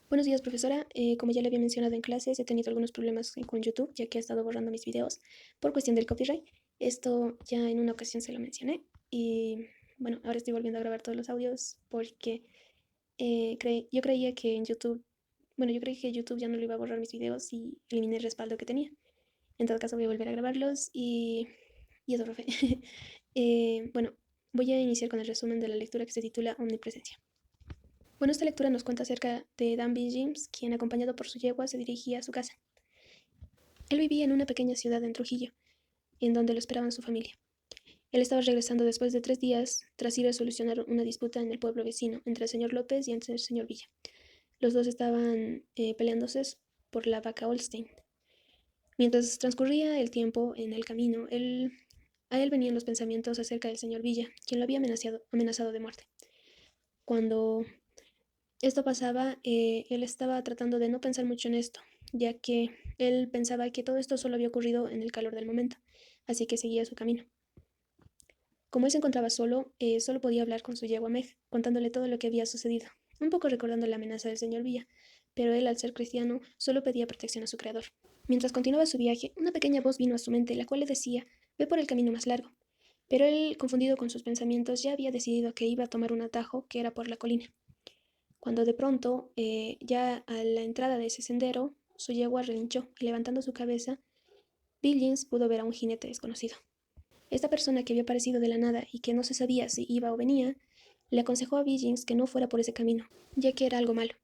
Buenos días, profesora. Como ya le había mencionado en clases, he tenido algunos problemas con YouTube, ya que he estado borrando mis videos por cuestión del copyright. Esto ya en una ocasión se lo mencioné y bueno, ahora estoy volviendo a grabar todos los audios porque yo creía que en YouTube, bueno, yo creí que YouTube ya no le iba a borrar mis videos y eliminé el respaldo que tenía. En todo caso, voy a volver a grabarlos y eso, profe. Bueno, voy a iniciar con el resumen de la lectura que se titula Omnipresencia. Bueno, esta lectura nos cuenta acerca de Danby James, quien acompañado por su yegua se dirigía a su casa. Él vivía en una pequeña ciudad en Trujillo, en donde lo esperaban su familia. Él estaba regresando después de 3 días tras ir a solucionar una disputa en el pueblo vecino entre el señor López y el señor Villa. Los dos estaban peleándose por la vaca Holstein. Mientras transcurría el tiempo en el camino, a él venían los pensamientos acerca del señor Villa, quien lo había amenazado de muerte. Cuando esto pasaba, él estaba tratando de no pensar mucho en esto, ya que él pensaba que todo esto solo había ocurrido en el calor del momento, así que seguía su camino. Como él se encontraba solo, solo podía hablar con su yegua Meg, contándole todo lo que había sucedido, un poco recordando la amenaza del señor Villa, pero él, al ser cristiano, solo pedía protección a su creador. Mientras continuaba su viaje, una pequeña voz vino a su mente, la cual le decía: ve por el camino más largo. Pero él, confundido con sus pensamientos, ya había decidido que iba a tomar un atajo que era por la colina. Cuando de pronto, ya a la entrada de ese sendero, su yegua relinchó y, levantando su cabeza, Billings pudo ver a un jinete desconocido. Esta persona, que había aparecido de la nada y que no se sabía si iba o venía, le aconsejó a Billings que no fuera por ese camino, ya que era algo malo.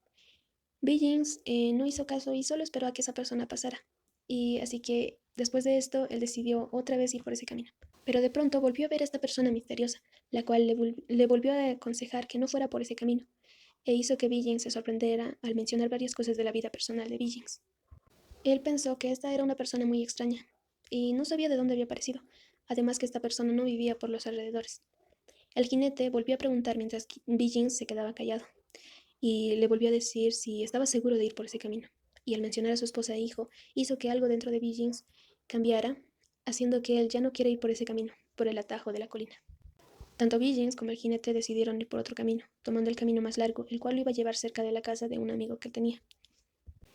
Billings no hizo caso y solo esperó a que esa persona pasara. Y así que, después de esto, él decidió otra vez ir por ese camino. Pero de pronto volvió a ver a esta persona misteriosa, la cual le volvió a aconsejar que no fuera por ese camino, e hizo que Billings se sorprendiera al mencionar varias cosas de la vida personal de Billings. Él pensó que esta era una persona muy extraña, y no sabía de dónde había aparecido, además que esta persona no vivía por los alrededores. El jinete volvió a preguntar mientras Billings se quedaba callado, y le volvió a decir si estaba seguro de ir por ese camino. Y al mencionar a su esposa e hijo, hizo que algo dentro de Billings cambiara, haciendo que él ya no quiera ir por ese camino, por el atajo de la colina. Tanto Billings como el jinete decidieron ir por otro camino, tomando el camino más largo, el cual lo iba a llevar cerca de la casa de un amigo que tenía.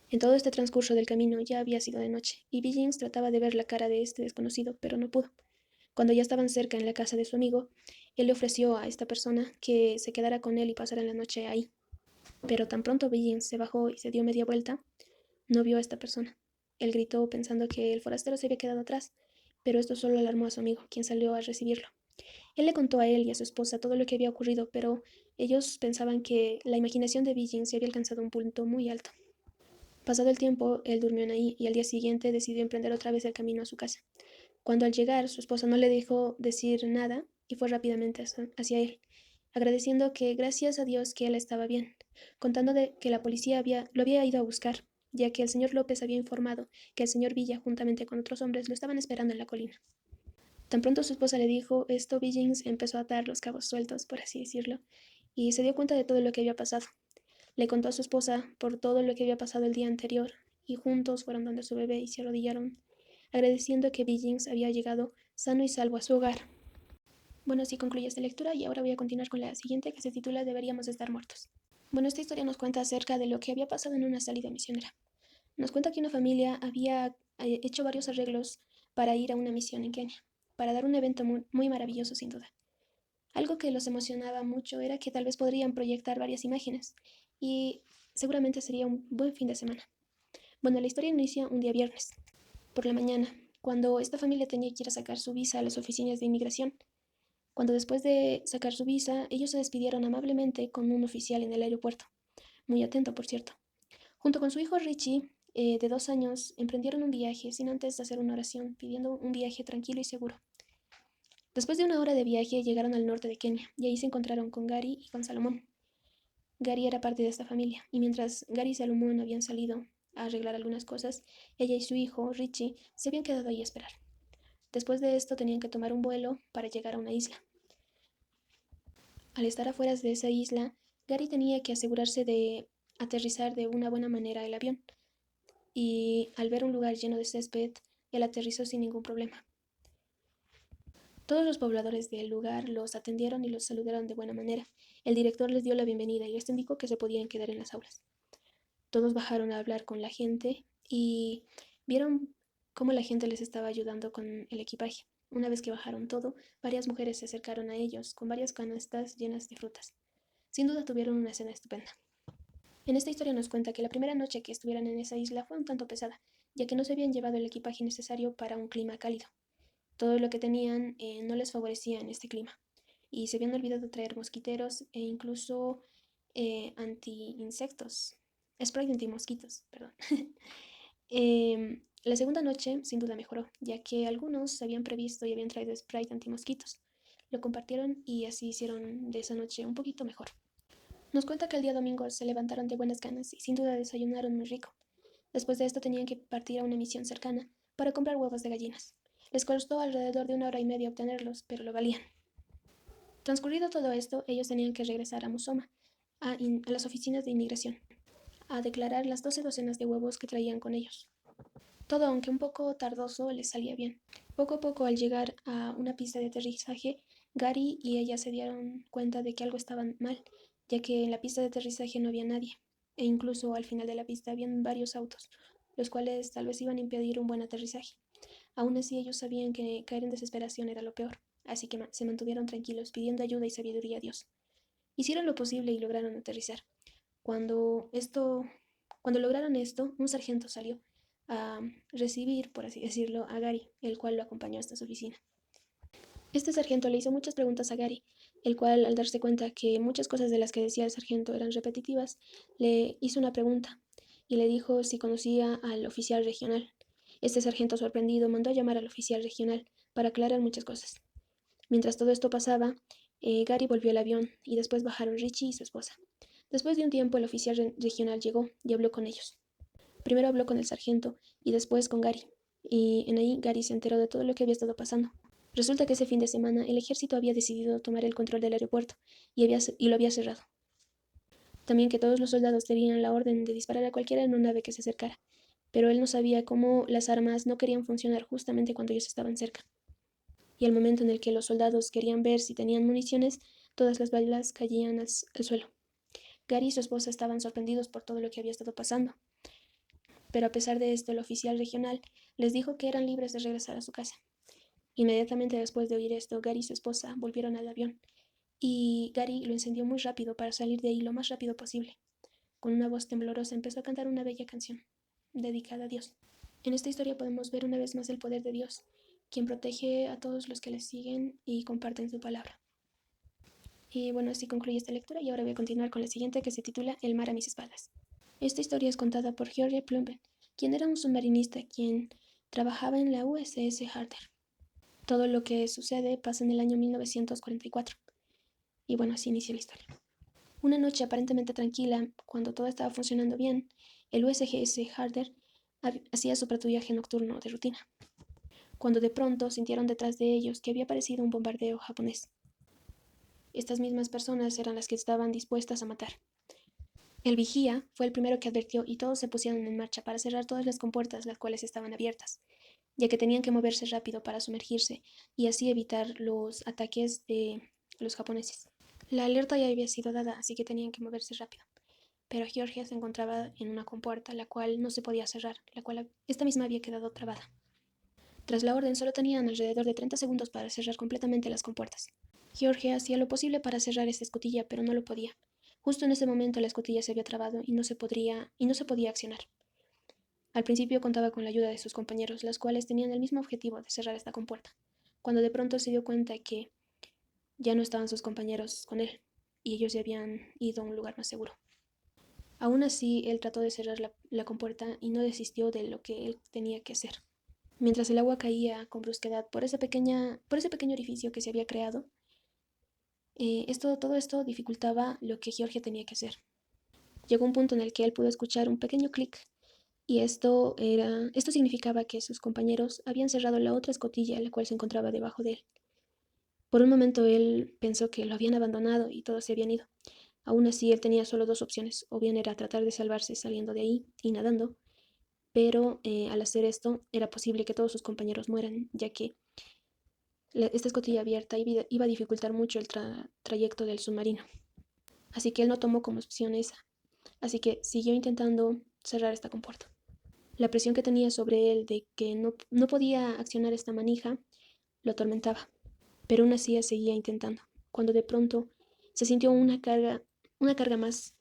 En todo este transcurso del camino ya había sido de noche, y Billings trataba de ver la cara de este desconocido, pero no pudo. Cuando ya estaban cerca en la casa de su amigo, él le ofreció a esta persona que se quedara con él y pasara la noche ahí. Pero tan pronto Billings se bajó y se dio media vuelta, no vio a esta persona. Él gritó pensando que el forastero se había quedado atrás, pero esto solo alarmó a su amigo, quien salió a recibirlo. Él le contó a él y a su esposa todo lo que había ocurrido, pero ellos pensaban que la imaginación de Billings se había alcanzado un punto muy alto. Pasado el tiempo, él durmió en ahí y al día siguiente decidió emprender otra vez el camino a su casa. Cuando al llegar, su esposa no le dejó decir nada y fue rápidamente hacia él, agradeciendo que gracias a Dios que él estaba bien, contando de que la policía lo había ido a buscar, ya que el señor López había informado que el señor Villa, juntamente con otros hombres, lo estaban esperando en la colina. Tan pronto su esposa le dijo esto, Billings empezó a atar los cabos sueltos, por así decirlo, y se dio cuenta de todo lo que había pasado. Le contó a su esposa por todo lo que había pasado el día anterior, y juntos fueron donde su bebé y se arrodillaron, agradeciendo que Billings había llegado sano y salvo a su hogar. Bueno, así concluye esta lectura y ahora voy a continuar con la siguiente, que se titula Deberíamos estar muertos. Bueno, esta historia nos cuenta acerca de lo que había pasado en una salida misionera. Nos cuenta que una familia había hecho varios arreglos para ir a una misión en Kenia, para dar un evento muy maravilloso sin duda. Algo que los emocionaba mucho era que tal vez podrían proyectar varias imágenes y seguramente sería un buen fin de semana. Bueno, la historia inicia un día viernes, por la mañana, cuando esta familia tenía que ir a sacar su visa a las oficinas de inmigración. Cuando, después de sacar su visa, ellos se despidieron amablemente con un oficial en el aeropuerto, muy atento por cierto. Junto con su hijo Richie, de 2 años, emprendieron un viaje sin antes hacer una oración, pidiendo un viaje tranquilo y seguro. Después de una hora de viaje llegaron al norte de Kenia y ahí se encontraron con Gary y con Salomón. Gary era parte de esta familia, y mientras Gary y Salomón habían salido a arreglar algunas cosas, ella y su hijo Richie se habían quedado ahí a esperar. Después de esto tenían que tomar un vuelo para llegar a una isla. Al estar afuera de esa isla, Gary tenía que asegurarse de aterrizar de una buena manera el avión, y al ver un lugar lleno de césped, él aterrizó sin ningún problema. Todos los pobladores del lugar los atendieron y los saludaron de buena manera. El director les dio la bienvenida y les indicó que se podían quedar en las aulas. Todos bajaron a hablar con la gente y vieron cómo la gente les estaba ayudando con el equipaje. Una vez que bajaron todo, varias mujeres se acercaron a ellos con varias canastas llenas de frutas. Sin duda tuvieron una cena estupenda. En esta historia nos cuenta que la primera noche que estuvieran en esa isla fue un tanto pesada, ya que no se habían llevado el equipaje necesario para un clima cálido. Todo lo que tenían no les favorecía en este clima, y se habían olvidado traer mosquiteros e incluso anti-insectos, spray anti-mosquitos, perdón. La segunda noche sin duda mejoró, ya que algunos habían previsto y habían traído spray anti-mosquitos. Lo compartieron y así hicieron de esa noche un poquito mejor. Nos cuenta que el día domingo se levantaron de buenas ganas y sin duda desayunaron muy rico. Después de esto tenían que partir a una misión cercana para comprar huevos de gallinas. Les costó alrededor de 1 hora y media obtenerlos, pero lo valían. Transcurrido todo esto, ellos tenían que regresar a Musoma, a las oficinas de inmigración, a declarar las 12 docenas de huevos que traían con ellos. Todo, aunque un poco tardoso, les salía bien. Poco a poco, al llegar a una pista de aterrizaje, Gary y ella se dieron cuenta de que algo estaba mal, ya que en la pista de aterrizaje no había nadie, e incluso al final de la pista habían varios autos, los cuales tal vez iban a impedir un buen aterrizaje. Aún así, ellos sabían que caer en desesperación era lo peor, así que se mantuvieron tranquilos, pidiendo ayuda y sabiduría a Dios. Hicieron lo posible y lograron aterrizar. Cuando esto, cuando lograron esto, un sargento salió a recibir, por así decirlo, a Gary, el cual lo acompañó hasta su oficina. Este sargento le hizo muchas preguntas a Gary, el cual, al darse cuenta que muchas cosas de las que decía el sargento eran repetitivas, le hizo una pregunta y le dijo si conocía al oficial regional. Este sargento, sorprendido, mandó a llamar al oficial regional para aclarar muchas cosas. Mientras todo esto pasaba, Gary volvió al avión y después bajaron Richie y su esposa. Después de un tiempo, el oficial regional llegó y habló con ellos. Primero habló con el sargento y después con Gary. Y en ahí Gary se enteró de todo lo que había estado pasando. Resulta que ese fin de semana el ejército había decidido tomar el control del aeropuerto y lo había cerrado. También que todos los soldados tenían la orden de disparar a cualquier aeronave que se acercara. Pero él no sabía cómo las armas no querían funcionar justamente cuando ellos estaban cerca. Y al momento en el que los soldados querían ver si tenían municiones, todas las balas caían al suelo. Gary y su esposa estaban sorprendidos por todo lo que había estado pasando. Pero a pesar de esto, el oficial regional les dijo que eran libres de regresar a su casa. Inmediatamente después de oír esto, Gary y su esposa volvieron al avión, y Gary lo encendió muy rápido para salir de ahí lo más rápido posible. Con una voz temblorosa empezó a cantar una bella canción, dedicada a Dios. En esta historia podemos ver una vez más el poder de Dios, quien protege a todos los que le siguen y comparten su palabra. Y bueno, así concluye esta lectura y ahora voy a continuar con la siguiente, que se titula El mar a mis espaldas. Esta historia es contada por George Plumben, quien era un submarinista quien trabajaba en la USS Harder. Todo lo que sucede pasa en el año 1944. Y bueno, así inicia la historia. Una noche aparentemente tranquila, cuando todo estaba funcionando bien, el USS Harder hacía su patrullaje nocturno de rutina, cuando de pronto sintieron detrás de ellos que había aparecido un bombardeo japonés. Estas mismas personas eran las que estaban dispuestas a matar. El vigía fue el primero que advirtió y todos se pusieron en marcha para cerrar todas las compuertas, las cuales estaban abiertas, ya que tenían que moverse rápido para sumergirse y así evitar los ataques de los japoneses. La alerta ya había sido dada, así que tenían que moverse rápido. Pero Georgia se encontraba en una compuerta, la cual no se podía cerrar, la cual esta misma había quedado trabada. Tras la orden, solo tenían alrededor de 30 segundos para cerrar completamente las compuertas. Georgia hacía lo posible para cerrar esa escotilla, pero no lo podía. Justo en ese momento la escotilla se había trabado y no se podía accionar. Al principio contaba con la ayuda de sus compañeros, los cuales tenían el mismo objetivo de cerrar esta compuerta, cuando de pronto se dio cuenta que ya no estaban sus compañeros con él y ellos ya habían ido a un lugar más seguro. Aún así, él trató de cerrar la compuerta y no desistió de lo que él tenía que hacer. Mientras el agua caía con brusquedad por ese pequeño orificio que se había creado, todo esto dificultaba lo que Georgia tenía que hacer. Llegó un punto en el que él pudo escuchar un pequeño clic, y esto significaba que sus compañeros habían cerrado la otra escotilla, la cual se encontraba debajo de él. Por un momento él pensó que lo habían abandonado y todos se habían ido. Aún así, él tenía solo dos opciones, o bien era tratar de salvarse saliendo de ahí y nadando, pero al hacer esto era posible que todos sus compañeros mueran, ya que esta escotilla abierta iba a dificultar mucho el trayecto del submarino. Así que él no tomó como opción esa. así que siguió intentando cerrar esta compuerta. La presión que tenía sobre él de que no podía accionar esta manija lo atormentaba, pero aún así seguía intentando, cuando de pronto se sintió una carga más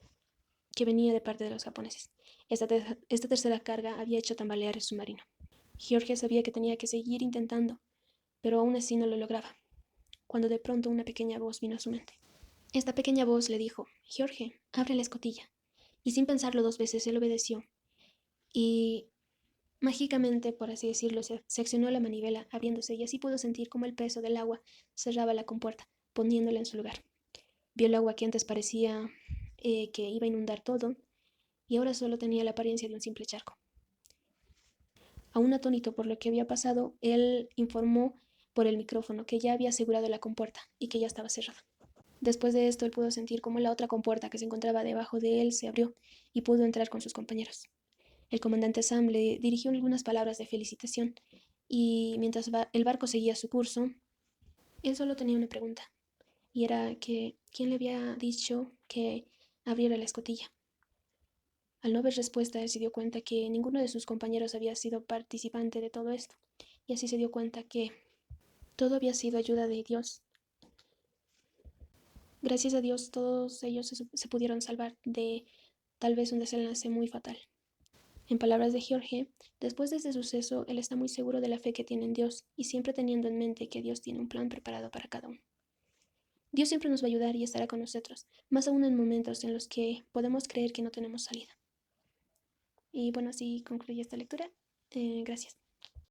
que venía de parte de los japoneses. Esta tercera carga había hecho tambalear el submarino. George sabía que tenía que seguir intentando, pero aún así no lo lograba, cuando de pronto una pequeña voz vino a su mente. Esta pequeña voz le dijo: George, abre la escotilla. Y sin pensarlo dos veces, él obedeció. Y mágicamente, por así decirlo, se accionó la manivela abriéndose y así pudo sentir cómo el peso del agua cerraba la compuerta, poniéndola en su lugar. Vio el agua que antes parecía que iba a inundar todo y ahora solo tenía la apariencia de un simple charco. Aún atónito por lo que había pasado, él informó por el micrófono que ya había asegurado la compuerta y que ya estaba cerrada. Después de esto, él pudo sentir cómo la otra compuerta que se encontraba debajo de él se abrió y pudo entrar con sus compañeros. El comandante Sam le dirigió algunas palabras de felicitación y mientras el barco seguía su curso, él solo tenía una pregunta, y era que quién le había dicho que abriera la escotilla. Al no ver respuesta, él se dio cuenta que ninguno de sus compañeros había sido participante de todo esto, y así se dio cuenta que todo había sido ayuda de Dios. Gracias a Dios, todos ellos se pudieron salvar de tal vez un desenlace muy fatal. En palabras de Jorge, después de este suceso, él está muy seguro de la fe que tiene en Dios y siempre teniendo en mente que Dios tiene un plan preparado para cada uno. Dios siempre nos va a ayudar y estará con nosotros, más aún en momentos en los que podemos creer que no tenemos salida. Y bueno, así concluye esta lectura. Gracias.